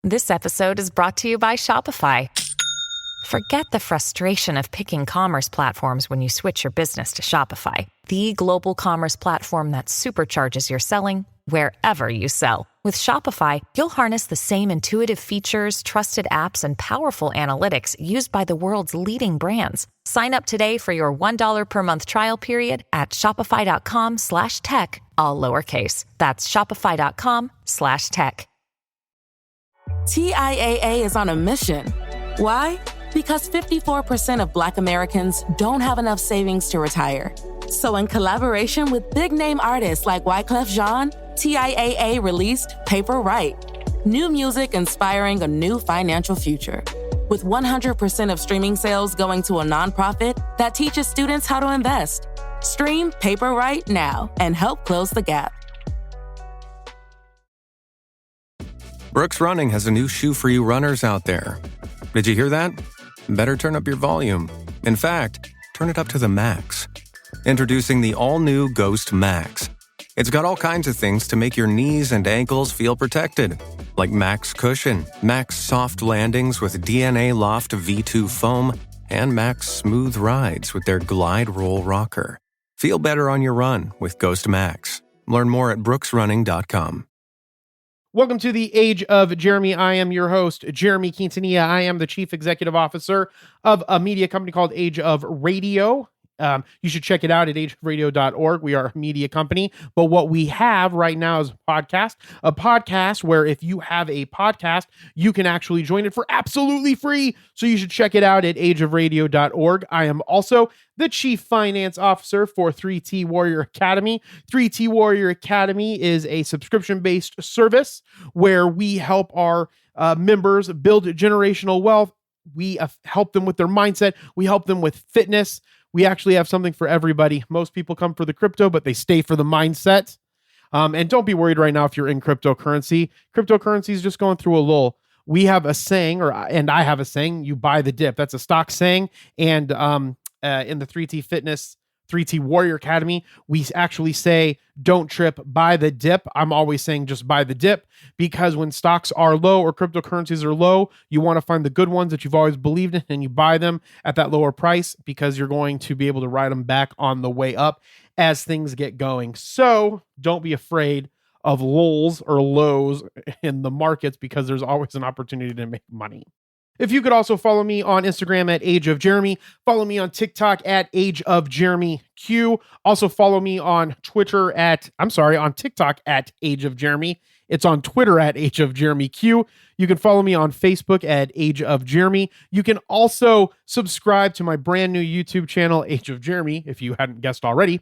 This episode is brought to you by Shopify. Forget the frustration of picking commerce platforms when you switch your business to Shopify, the global commerce platform that supercharges your selling wherever you sell. With Shopify, you'll harness the same intuitive features, trusted apps, and powerful analytics used by the world's leading brands. Sign up today for your $1 per month trial period at shopify.com/tech, all lowercase. That's shopify.com/tech. TIAA is on a mission. Why? Because 54% of Black Americans don't have enough savings to retire. So in collaboration with big-name artists like Wyclef Jean, TIAA released Paper Right, new music inspiring a new financial future. With 100% of streaming sales going to a nonprofit that teaches students how to invest. Stream Paper Right now and help close the gap. Brooks Running has a new shoe for you runners out there. Did you hear that? Better turn up your volume. In fact, turn it up to the max. Introducing the all-new Ghost Max. It's got all kinds of things to make your knees and ankles feel protected, like Max Cushion, Max Soft Landings with DNA Loft V2 foam, and Max Smooth Rides with their Glide Roll Rocker. Feel better on your run with Ghost Max. Learn more at brooksrunning.com. Welcome to the Age of Jeremy. I am your host, Jeremy Quintanilla. I am the Chief Executive Officer of a media company called Age of Radio. You should check it out at ageofradio.org. We are a media company, but what we have right now is a podcast where if you have a podcast, you can actually join it for absolutely free. So you should check it out at ageofradio.org. I am also the Chief Finance Officer for 3T Warrior Academy. 3T Warrior Academy is a subscription-based service where we help our members build generational wealth. We help them with their mindset. We help them with fitness. We actually have something for everybody. Most people come for the crypto, but they stay for the mindset. And don't be worried right now if you're in cryptocurrency. Cryptocurrency is just going through a lull. We have a saying, and I have a saying, you buy the dip. That's a stock saying. And in the 3T Fitness, 3T Warrior Academy, we actually say, don't trip, buy the dip. I'm always saying just buy the dip, because when stocks are low or cryptocurrencies are low, you want to find the good ones that you've always believed in and you buy them at that lower price, because you're going to be able to ride them back on the way up as things get going. So don't be afraid of lulls or lows in the markets, because there's always an opportunity to make money. If you could also follow me on Instagram at Age of Jeremy, follow me on TikTok at Age of Jeremy Q. Also follow me on on TikTok at Age of Jeremy. It's on Twitter at Age of Jeremy Q. You can follow me on Facebook at Age of Jeremy. You can also subscribe to my brand new YouTube channel, Age of Jeremy, if you hadn't guessed already.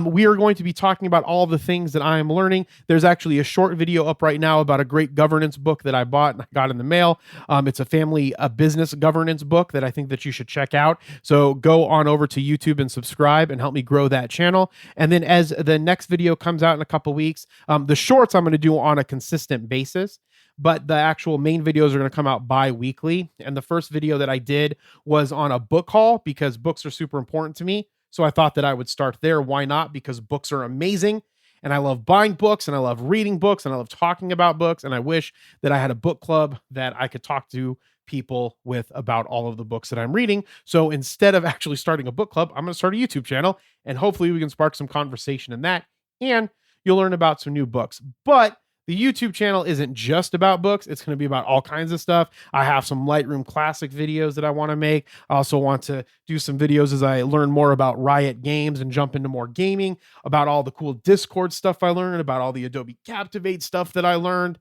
We are going to be talking about all of the things that I am learning. There's actually a short video up right now about a great governance book that I bought and I got in the mail. It's a business governance book that I think that you should check out. So go on over to YouTube and subscribe and help me grow that channel. And then as the next video comes out in a couple weeks, the shorts I'm going to do on a consistent basis, but the actual main videos are going to come out bi-weekly. And the first video that I did was on a book haul, because books are super important to me. So I thought that I would start there. Why not? Because books are amazing. And I love buying books, and I love reading books, and I love talking about books. And I wish that I had a book club that I could talk to people with about all of the books that I'm reading. So instead of actually starting a book club, I'm going to start a YouTube channel, and hopefully we can spark some conversation in that. And you'll learn about some new books. But the YouTube channel isn't just about books. It's going to be about all kinds of stuff. I have some Lightroom Classic videos that I want to make. I also want to do some videos as I learn more about Riot Games and jump into more gaming, about all the cool Discord stuff I learned, about all the Adobe Captivate stuff that I learned,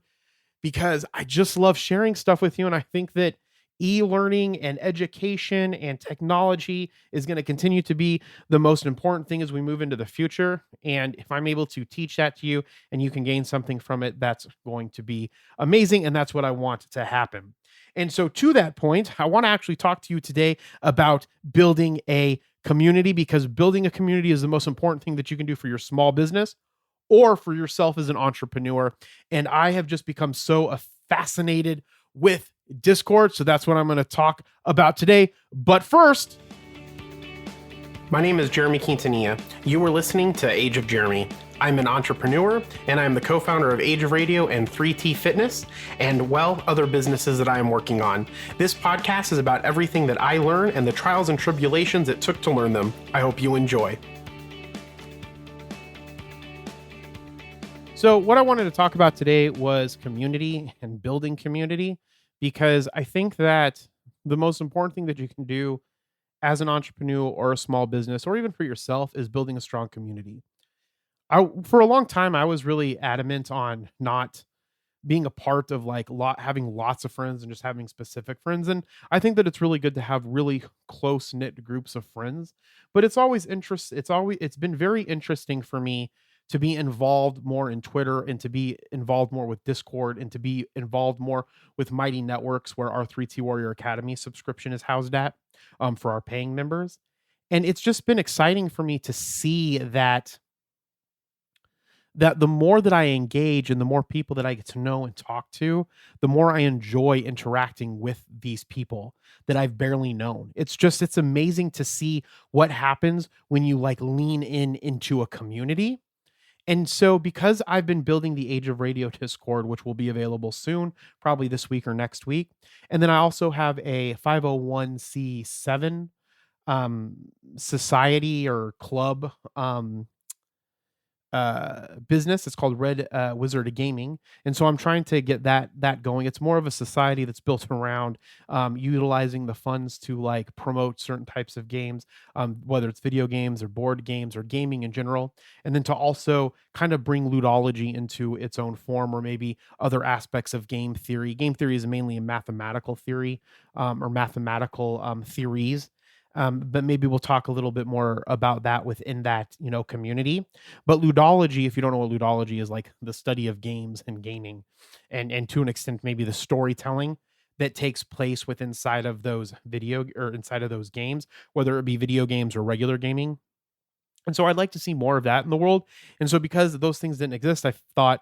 because I just love sharing stuff with you. And I think that e-learning and education and technology is going to continue to be the most important thing as we move into the future. And if I'm able to teach that to you and you can gain something from it, that's going to be amazing. And that's what I want to happen. And so to that point, I want to actually talk to you today about building a community, because building a community is the most important thing that you can do for your small business or for yourself as an entrepreneur. And I have just become so fascinated with Discord. So that's what I'm going to talk about today. But first, my name is Jeremy Quintanilla. You are listening to Age of Jeremy. I'm an entrepreneur, and I'm the co-founder of Age of Radio and 3T Fitness, and, well, other businesses that I am working on. This podcast is about everything that I learn and the trials and tribulations it took to learn them. I hope you enjoy. So what I wanted to talk about today was community and building community, because I think that the most important thing that you can do as an entrepreneur or a small business, or even for yourself, is building a strong community. For a long time, I was really adamant on not being a part of having lots of friends and just having specific friends. And I think that it's really good to have really close knit groups of friends. But it's been very interesting for me to be involved more in Twitter, and to be involved more with Discord, and to be involved more with Mighty Networks, where our 3T Warrior Academy subscription is housed at, for our paying members. And it's just been exciting for me to see that the more that I engage and the more people that I get to know and talk to, the more I enjoy interacting with these people that I've barely known. It's amazing to see what happens when you lean into a community. And so, because I've been building the Age of Radio Discord, which will be available soon, probably this week or next week. And then I also have a 501c7 society or club, business. It's called Red Wizard of Gaming, and so I'm trying to get that going. It's more of a society that's built around utilizing the funds to promote certain types of games, whether it's video games or board games or gaming in general, and then to also kind of bring ludology into its own form, or maybe other aspects of game theory. Game theory is mainly a mathematical theory, or mathematical theories. But maybe we'll talk a little bit more about that within that, community. But ludology, if you don't know what ludology is, the study of games and gaming, and to an extent, maybe the storytelling that takes place inside of those inside of those games, whether it be video games or regular gaming. And so I'd like to see more of that in the world. And so, because those things didn't exist, I thought,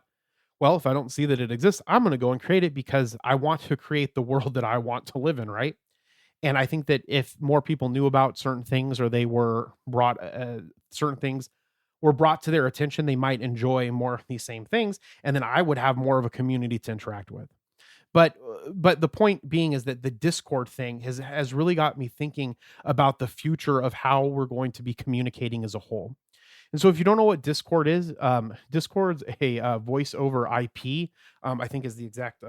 well, if I don't see that it exists, I'm going to go and create it, because I want to create the world that I want to live in, right? And I think that if more people knew about certain things, or they were brought certain things were brought to their attention, they might enjoy more of these same things, and then I would have more of a community to interact with. But the point being is that the Discord thing has really got me thinking about the future of how we're going to be communicating as a whole. And so, if you don't know what Discord is, Discord's a voice over IP. I think is the exact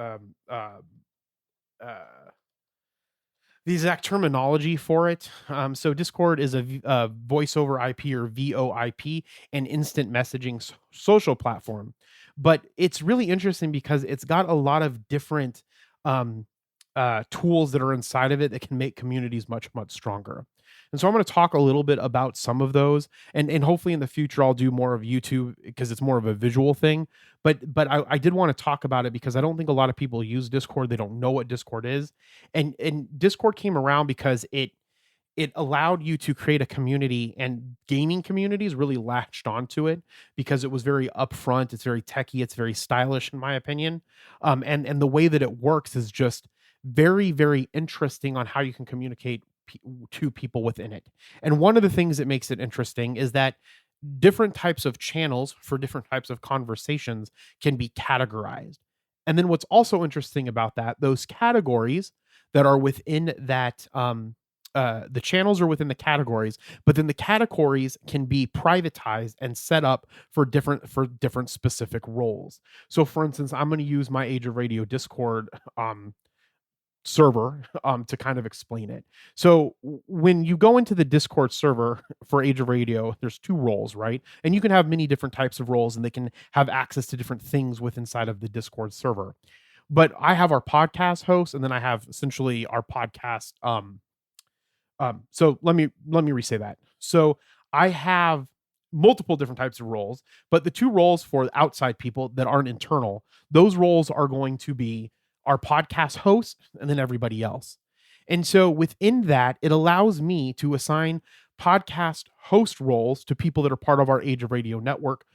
terminology for it. So Discord is a voice over IP, or VoIP, an instant messaging social platform. But it's really interesting because it's got a lot of different tools that are inside of it that can make communities much, much stronger. And so I'm going to talk a little bit about some of those, and hopefully in the future I'll do more of YouTube, because it's more of a visual thing. But I did want to talk about it because I don't think a lot of people use Discord. They don't know what Discord is, and Discord came around because it allowed you to create a community, and gaming communities really latched onto it because it was very upfront. It's very techy. It's very stylish, in my opinion. And the way that it works is just very, very interesting on how you can communicate to people within it. And one of the things that makes it interesting is that different types of channels for different types of conversations can be categorized. And then what's also interesting about that, those categories that are within that, the channels are within the categories, but then the categories can be privatized and set up for different specific roles. So for instance, I'm going to use my Age of Radio Discord server to kind of explain it. So when you go into the Discord server for Age of Radio, there's two roles, right? And you can have many different types of roles, and they can have access to different things inside of the Discord server. But I have our podcast host, and then I have essentially our podcast. So let me re-say that. So I have multiple different types of roles, but the two roles for outside people that aren't internal, those roles are going to be our podcast host and then everybody else. And so within that, it allows me to assign podcast host roles to people that are part of our Age of Radio network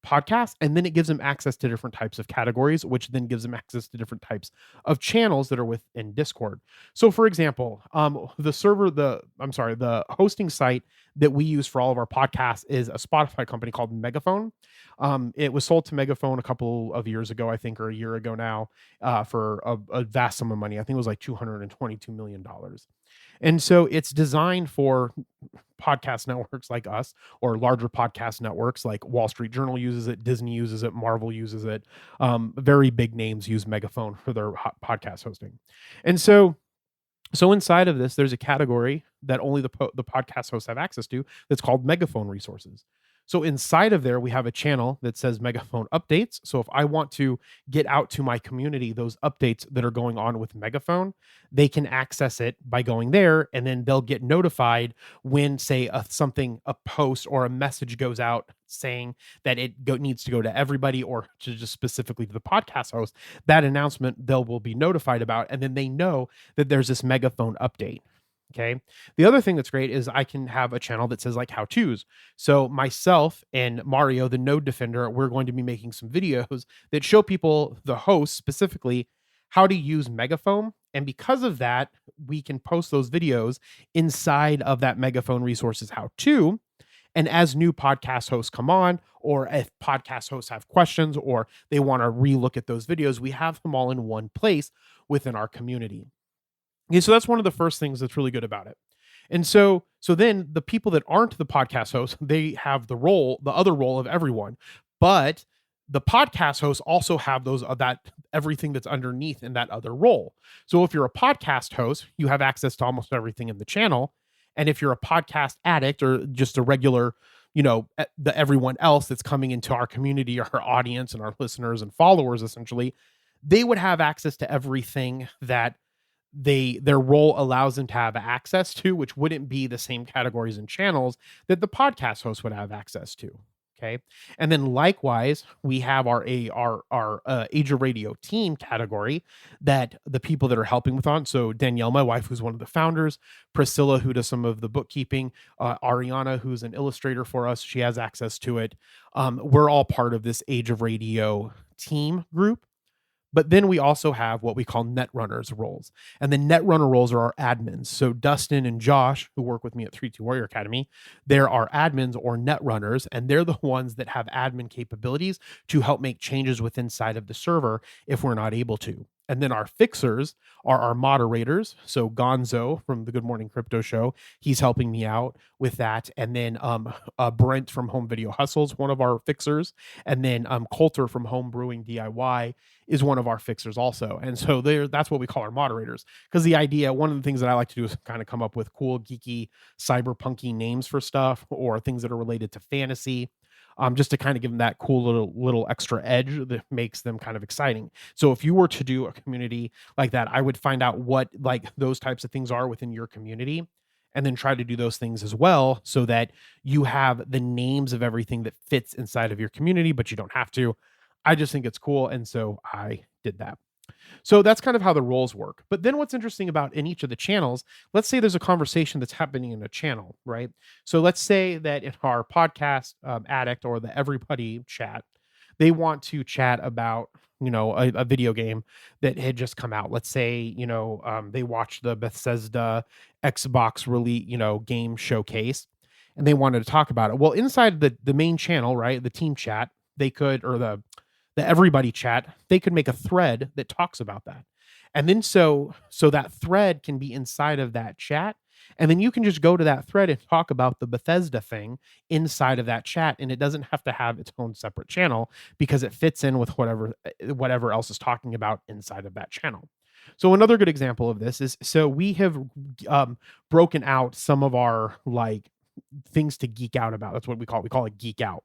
podcast, and then it gives them access to different types of categories, which then gives them access to different types of channels that are within Discord. So for example, the hosting site that we use for all of our podcasts is a Spotify company called Megaphone. It was sold to Megaphone a couple of years ago, I think, or a year ago now, for a vast sum of money. I think it was like $222 million. And so it's designed for podcast networks like us, or larger podcast networks like Wall Street Journal uses it, Disney uses it, Marvel uses it. Very big names use Megaphone for their podcast hosting. And so inside of this, there's a category that only the podcast hosts have access to that's called Megaphone resources. So inside of there, we have a channel that says Megaphone updates. So if I want to get out to my community those updates that are going on with Megaphone, they can access it by going there, and then they'll get notified when, say, a post or a message goes out saying that needs to go to everybody or to just specifically to the podcast host. That announcement they will be notified about, and then they know that there's this Megaphone update. Okay. The other thing that's great is I can have a channel that says like how to's. So myself and Mario, the node defender, we're going to be making some videos that show people, the host specifically, how to use Megaphone. And because of that, we can post those videos inside of that Megaphone resources how to. And as new podcast hosts come on, or if podcast hosts have questions or they want to relook at those videos, we have them all in one place within our community. Okay, so that's one of the first things that's really good about it. And so then the people that aren't the podcast hosts, they have the other role of everyone. But the podcast hosts also have that everything that's underneath in that other role. So if you're a podcast host, you have access to almost everything in the channel. And if you're a podcast addict or just a regular, the everyone else that's coming into our community, our audience and our listeners and followers, essentially, they would have access to everything that their role allows them to have access to, which wouldn't be the same categories and channels that the podcast host would have access to. Okay. And then likewise, we have our Age of Radio team category that the people that are helping with on. So Danielle, my wife, who's one of the founders, Priscilla, who does some of the bookkeeping, Ariana, who's an illustrator for us, she has access to it. We're all part of this Age of Radio team group. But then we also have what we call netrunners roles. And the netrunner roles are our admins. So Dustin and Josh, who work with me at 3T Warrior Academy, they're our admins or netrunners, and they're the ones that have admin capabilities to help make changes within inside of the server if we're not able to. And then our fixers are our moderators. So Gonzo from the Good Morning Crypto Show, he's helping me out with that. And then Brent from Home Video Hustles, one of our fixers. And then Coulter from Home Brewing DIY is one of our fixers also. And so that's what we call our moderators. Because one of the things that I like to do is kind of come up with cool, geeky, cyberpunky names for stuff or things that are related to fantasy. Just to kind of give them that cool little extra edge that makes them kind of exciting. So if you were to do a community like that, I would find out what like those types of things are within your community and then try to do those things as well so that you have the names of everything that fits inside of your community, but you don't have to. I just think it's cool. And so I did that. So that's kind of how the roles work. But then what's interesting about in each of the channels, let's say there's a conversation that's happening in a channel, right? So let's say that in our podcast addict or the everybody chat, they want to chat about, a video game that had just come out. Let's say, they watched the Bethesda Xbox release, game showcase, and they wanted to talk about it. Well, inside the main channel, right, the team chat, they could, or the everybody chat, they could make a thread that talks about that. And then so that thread can be inside of that chat. And then you can just go to that thread and talk about the Bethesda thing inside of that chat. And it doesn't have to have its own separate channel because it fits in with whatever else is talking about inside of that channel. So another good example of this is, so we have broken out some of our like things to geek out about. That's what we call it geek out.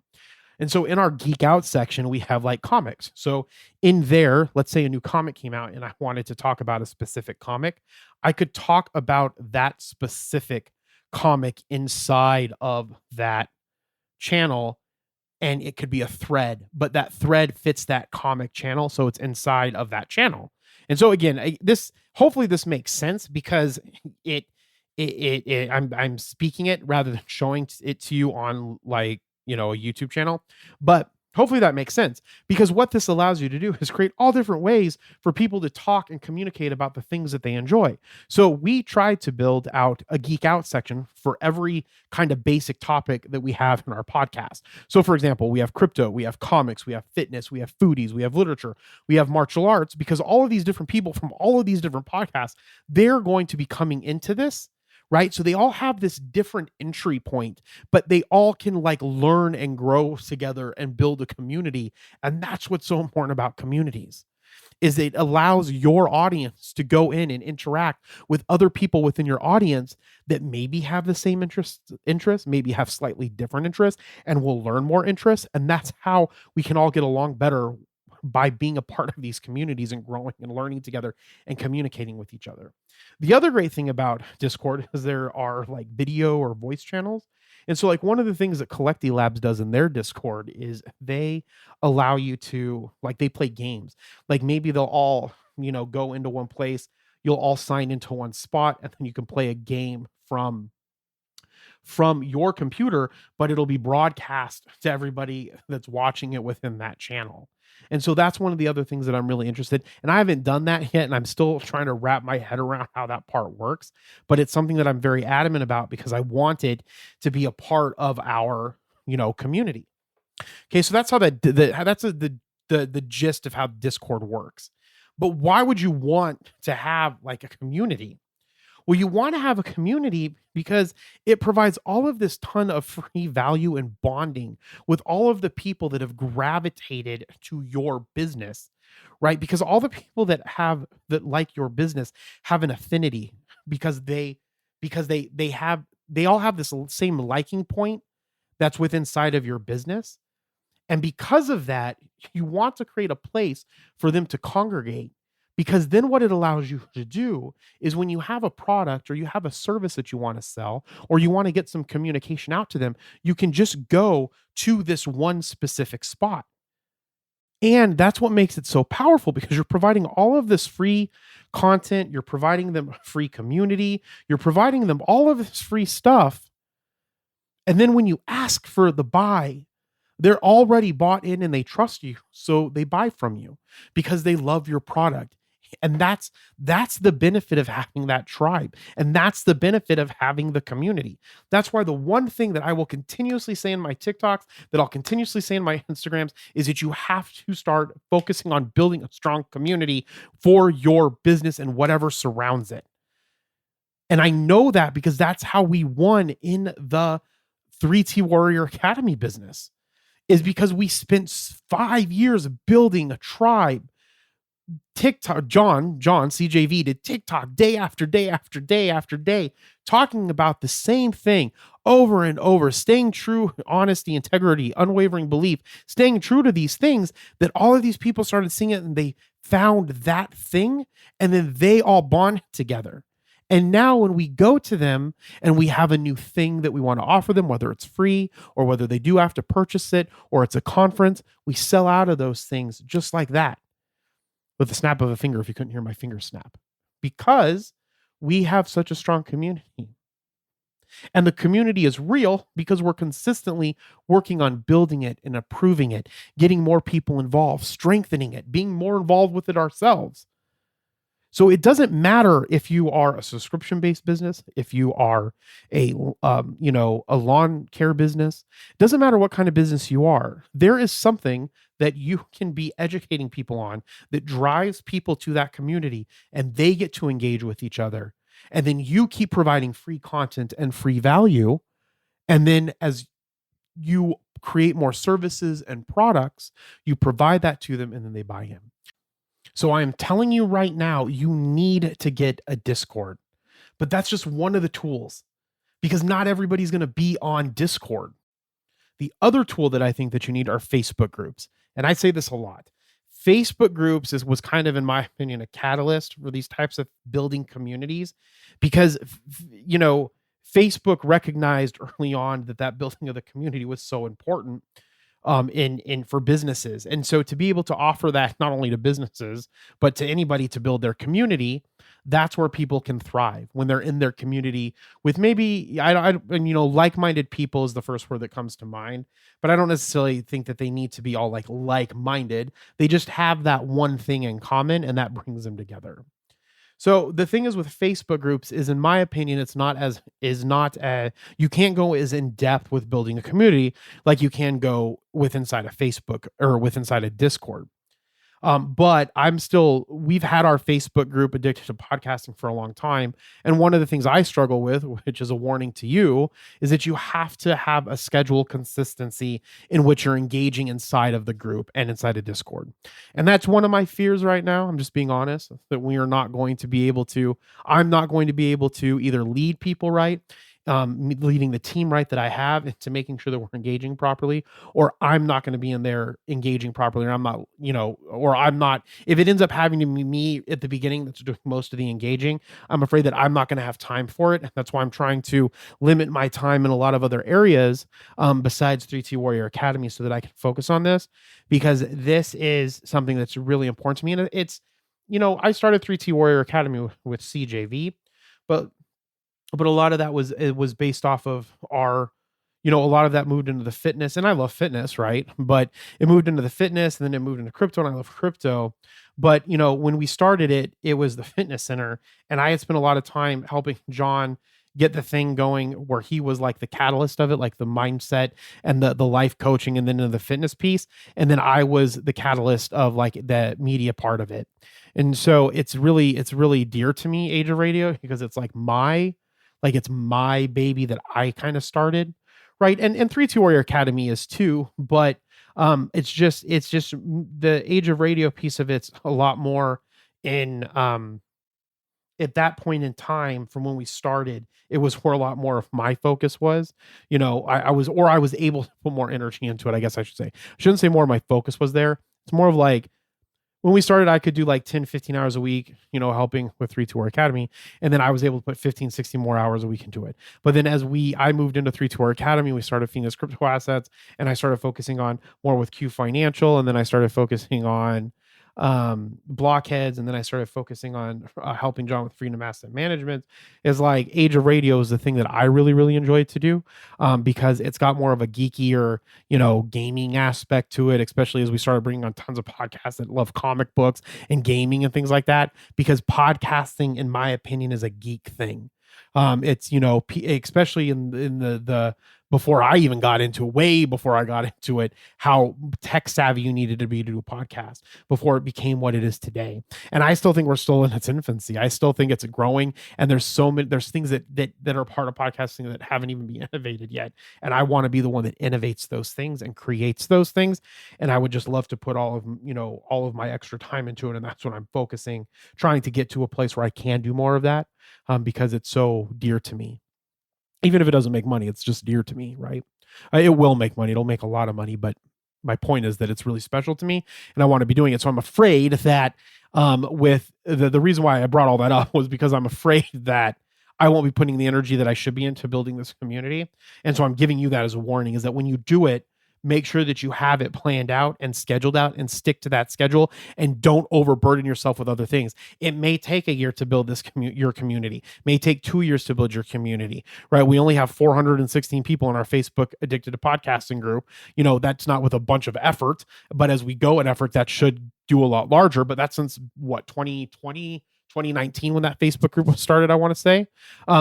And so in our geek out section, we have like comics. So in there, let's say a new comic came out and I wanted to talk about a specific comic. I could talk about that specific comic inside of that channel and it could be a thread, but that thread fits that comic channel. So it's inside of that channel. And so again, hopefully this makes sense because I'm speaking it rather than showing it to you on like, a YouTube channel, but Hopefully that makes sense, because what this allows you to do is create all different ways for people to talk and communicate about the things that they enjoy. So we tried to build out a geek out section for every kind of basic topic that we have in our podcast. So for example, we have crypto, we have comics, we have fitness, we have foodies, we have literature, we have martial arts, because all of these different people from all of these different podcasts, they're going to be coming into this, right? So they all have this different entry point, but they all can like learn and grow together and build a community. And that's what's so important about communities, is it allows your audience to go in and interact with other people within your audience that maybe have the same interests, maybe have slightly different interests, and will learn more interests. And that's how we can all get along better, by being a part of these communities and growing and learning together and communicating with each other. The other great thing about Discord is there are like video or voice channels. And so like one of the things that Collecti Labs does in their Discord is they allow you to, like, they play games. Like maybe they'll all, go into one place, you'll all sign into one spot, and then you can play a game from your computer, but it'll be broadcast to everybody that's watching it within that channel. And so that's one of the other things that I'm really interested in. And I haven't done that yet, and I'm still trying to wrap my head around how that part works. But it's something that I'm very adamant about, because I want it to be a part of our, community. Okay, so that's how the gist of how Discord works. But why would you want to have like a community? Well, you want to have a community because it provides all of this ton of free value and bonding with all of the people that have gravitated to your business, right? Because all the people that like your business have an affinity, because they all have this same liking point that's within inside of your business. And because of that, you want to create a place for them to congregate. Because then what it allows you to do is, when you have a product or you have a service that you want to sell, or you want to get some communication out to them, you can just go to this one specific spot. And that's what makes it so powerful, because you're providing all of this free content, you're providing them free community, you're providing them all of this free stuff. And then when you ask for the buy, they're already bought in and they trust you. So they buy from you because they love your product. And that's the benefit of having that tribe. And that's the benefit of having the community. That's why the one thing that I will continuously say in my TikToks, that I'll continuously say in my Instagrams, is that you have to start focusing on building a strong community for your business and whatever surrounds it. And I know that because that's how we won in the 3T Warrior Academy business, is because we spent 5 years building a tribe. TikTok, John CJV did TikTok day after day after day after day, talking about the same thing over and over, staying true, honesty, integrity, unwavering belief, staying true to these things, that all of these people started seeing it and they found that thing, and then they all bonded together. And now when we go to them and we have a new thing that we want to offer them, whether it's free or whether they do have to purchase it or it's a conference, we sell out of those things just like that, with the snap of a finger, if you couldn't hear my finger snap, because we have such a strong community. And the community is real because we're consistently working on building it and improving it, getting more people involved, strengthening it, being more involved with it ourselves. So it doesn't matter if you are a subscription-based business, if you are a lawn care business. It doesn't matter what kind of business you are. There is something that you can be educating people on that drives people to that community, and they get to engage with each other. And then you keep providing free content and free value. And then as you create more services and products, you provide that to them, and then they buy in. So I am telling you right now, you need to get a Discord, but that's just one of the tools, because not everybody's going to be on Discord. The other tool that I think that you need are Facebook groups. And I say this a lot. Facebook groups was kind of, in my opinion, a catalyst for these types of building communities, because, Facebook recognized early on that building of the community was so important for businesses. And so to be able to offer that not only to businesses, but to anybody to build their community, that's where people can thrive, when they're in their community with maybe, and like-minded people is the first word that comes to mind, but I don't necessarily think that they need to be all like-minded. They just have that one thing in common, and that brings them together. So the thing is with Facebook groups is, in my opinion, you can't go as in depth with building a community like you can go with inside a Facebook or with inside a Discord. But we've had our Facebook group Addicted to Podcasting for a long time. And one of the things I struggle with, which is a warning to you, is that you have to have a schedule consistency in which you're engaging inside of the group and inside of Discord. And that's one of my fears right now. I'm just being honest, that I'm not going to be able to either lead people right, leading the team right that I have into making sure that we're engaging properly, or I'm not going to be in there engaging properly, or I'm not, if it ends up having to be me at the beginning that's doing most of the engaging, I'm afraid that I'm not going to have time for it. That's why I'm trying to limit my time in a lot of other areas, besides 3T Warrior Academy, so that I can focus on this, because this is something that's really important to me. And it's, I started 3T Warrior Academy with CJV, but a lot of that was based off of a lot of that moved into the fitness, and I love fitness, right? But it moved into the fitness, and then it moved into crypto, and I love crypto. But, when we started it, it was the fitness center, and I had spent a lot of time helping John get the thing going, where he was like the catalyst of it, like the mindset and the life coaching, and then into the fitness piece. And then I was the catalyst of like the media part of it. And so it's really dear to me, Age of Radio, because it's it's my baby that I kind of started, right? And 3T Warrior Academy is too, but it's just the Age of Radio piece of it's a lot more in at that point in time from when we started, it was where a lot more of my focus was. I was able to put more energy into it, I guess I should say. I shouldn't say more of my focus was there. It's more of like, when we started, I could do like 10, 15 hours a week, helping with 3 Tour Academy. And then I was able to put 15, 16 more hours a week into it. But then I moved into 3 Tour Academy, we started Phoenix Crypto Assets, and I started focusing on more with Q Financial. And then I started focusing on blockheads, and then I started focusing on helping John with Freedom Asset Management. Is like Age of Radio is the thing that I really, really enjoyed to do, because it's got more of a geekier, gaming aspect to it, especially as we started bringing on tons of podcasts that love comic books and gaming and things like that, because podcasting, in my opinion, is a geek thing. It's, especially in the before I even got into it, way before I got into it, how tech savvy you needed to be to do a podcast before it became what it is today. And I still think we're still in its infancy. I still think it's growing, and there's things that are part of podcasting that haven't even been innovated yet. And I want to be the one that innovates those things and creates those things. And I would just love to put all of my extra time into it. And that's what I'm focusing, trying to get to a place where I can do more of that, because it's so dear to me. Even if it doesn't make money, it's just dear to me, right? It will make money. It'll make a lot of money, but my point is that it's really special to me, and I want to be doing it. So I'm afraid that with the reason why I brought all that up was because I'm afraid that I won't be putting the energy that I should be into building this community. And so I'm giving you that as a warning, is that when you do it, make sure that you have it planned out and scheduled out, and stick to that schedule, and don't overburden yourself with other things. It may take a year to build your community. It may take 2 years to build your community, right? We only have 416 people in our Facebook Addicted to Podcasting group. That's not with a bunch of effort, but as we go in effort, that should do a lot larger. But that's since 2019 when that Facebook group was started, I want to say.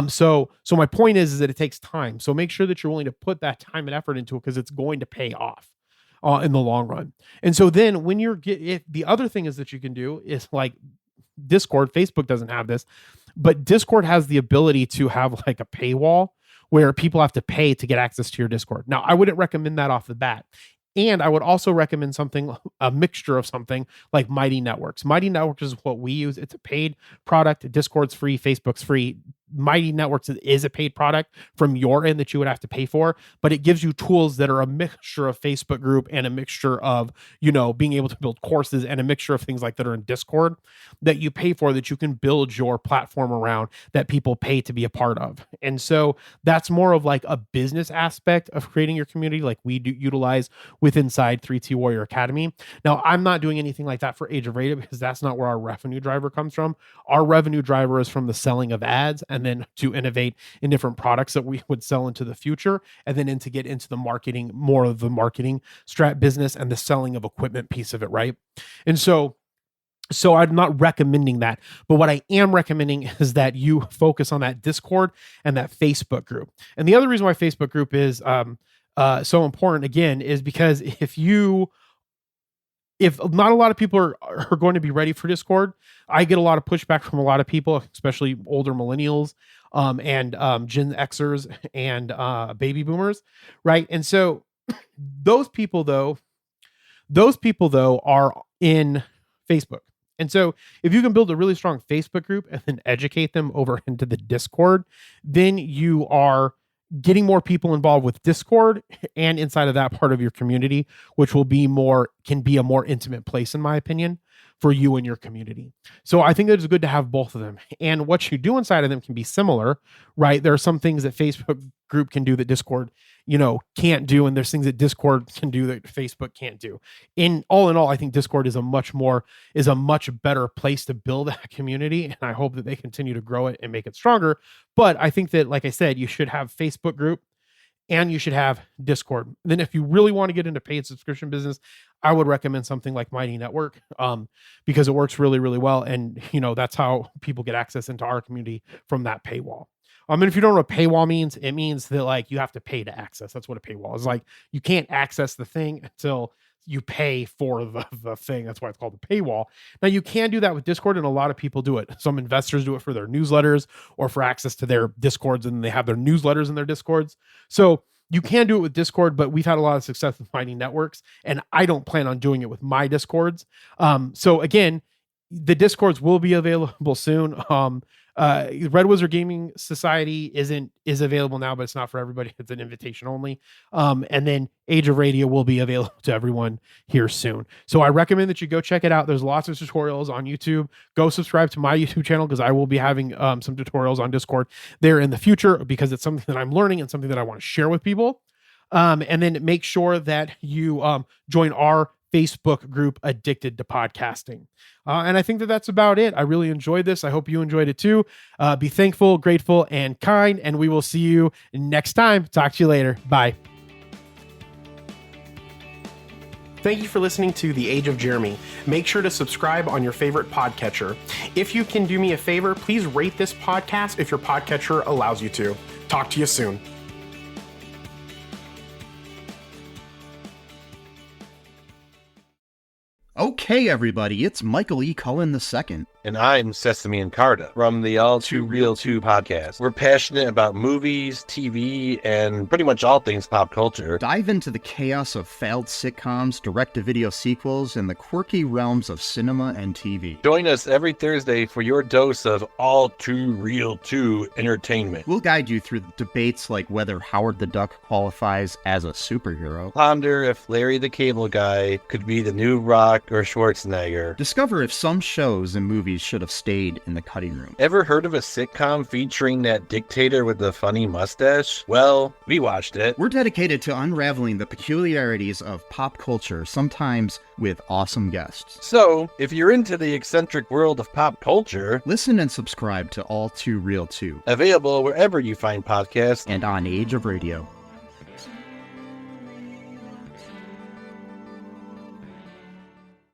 So my point is that it takes time. So make sure that you're willing to put that time and effort into it, because it's going to pay off in the long run. And so then when the other thing is that you can do is like Discord. Facebook doesn't have this, but Discord has the ability to have like a paywall where people have to pay to get access to your Discord. Now, I wouldn't recommend that off the bat. And I would also recommend a mixture of something like Mighty Networks. Mighty Networks is what we use. It's a paid product. Discord's free. Facebook's free. Mighty Networks is a paid product from your end that you would have to pay for, but it gives you tools that are a mixture of Facebook group and a mixture of, being able to build courses and a mixture of things like that are in Discord that you pay for, that you can build your platform around, that people pay to be a part of. And so that's more of like a business aspect of creating your community, like we do utilize with inside 3T Warrior Academy. Now, I'm not doing anything like that for Age of Radio because that's not where our revenue driver comes from. Our revenue driver is from the selling of ads, and then to innovate in different products that we would sell into the future, and then to get into the marketing, more of the marketing strat business and the selling of equipment piece of it, right? And so I'm not recommending that, but what I am recommending is that you focus on that Discord and that Facebook group. And the other reason why Facebook group is so important, again, is because if not a lot of people are going to be ready for Discord, I get a lot of pushback from a lot of people, especially older millennials and Gen Xers and baby boomers, right? And so those people though are in Facebook. And so if you can build a really strong Facebook group and then educate them over into the Discord, then you are getting more people involved with Discord and inside of that part of your community, which can be a more intimate place, in my opinion, for you and your community. So I think that it's good to have both of them. And what you do inside of them can be similar, right? There are some things that Facebook group can do that Discord, can't do. And there's things that Discord can do that Facebook can't do. In all, I think Discord is a much better place to build a community. And I hope that they continue to grow it and make it stronger. But I think that, like I said, you should have Facebook group and you should have Discord. And then if you really want to get into paid subscription business, I would recommend something like Mighty Network because it works really, really well. And, that's how people get access into our community from that paywall. And if you don't know what paywall means, it means that like you have to pay to access. That's what a paywall is. Like you can't access the thing until you pay for the thing. That's why it's called a paywall. Now you can do that with Discord, and a lot of people do it. Some investors do it for their newsletters or for access to their Discords, and they have their newsletters in their Discords. So you can do it with Discord, but we've had a lot of success with Mighty Networks, and I don't plan on doing it with my Discords. So again, the Discords will be available soon. Red Wizard Gaming Society is available now, but it's not for everybody. It's an invitation only. And then Age of Radio will be available to everyone here soon. So I recommend that you go check it out. There's lots of tutorials on YouTube. Go subscribe to my YouTube channel because I will be having some tutorials on Discord there in the future because it's something that I'm learning and something that I want to share with people. And then make sure that you join our Facebook group, Addicted to Podcasting. And I think that that's about it. I really enjoyed this. I hope you enjoyed it too. Be thankful, grateful, and kind. And we will see you next time. Talk to you later. Bye. Thank you for listening to The Age of Jeremy. Make sure to subscribe on your favorite podcatcher. If you can do me a favor, please rate this podcast if your podcatcher allows you to. Talk to you soon. Okay, everybody, it's Michael E. Cullen II. And I'm Sesame and Carta from the All Too Real 2 podcast. We're passionate about movies, TV, and pretty much all things pop culture. Dive into the chaos of failed sitcoms, direct-to-video sequels, and the quirky realms of cinema and TV. Join us every Thursday for your dose of All Too Real 2 entertainment. We'll guide you through debates like whether Howard the Duck qualifies as a superhero. Ponder if Larry the Cable Guy could be the new Rock or Schwarzenegger. Discover if some shows and movies should have stayed in the cutting room. Ever heard of a sitcom featuring that dictator with the funny mustache? Well, we watched it. We're dedicated to unraveling the peculiarities of pop culture, sometimes with awesome guests. So, if you're into the eccentric world of pop culture, listen and subscribe to All Too Real 2. Available wherever you find podcasts and on Age of Radio.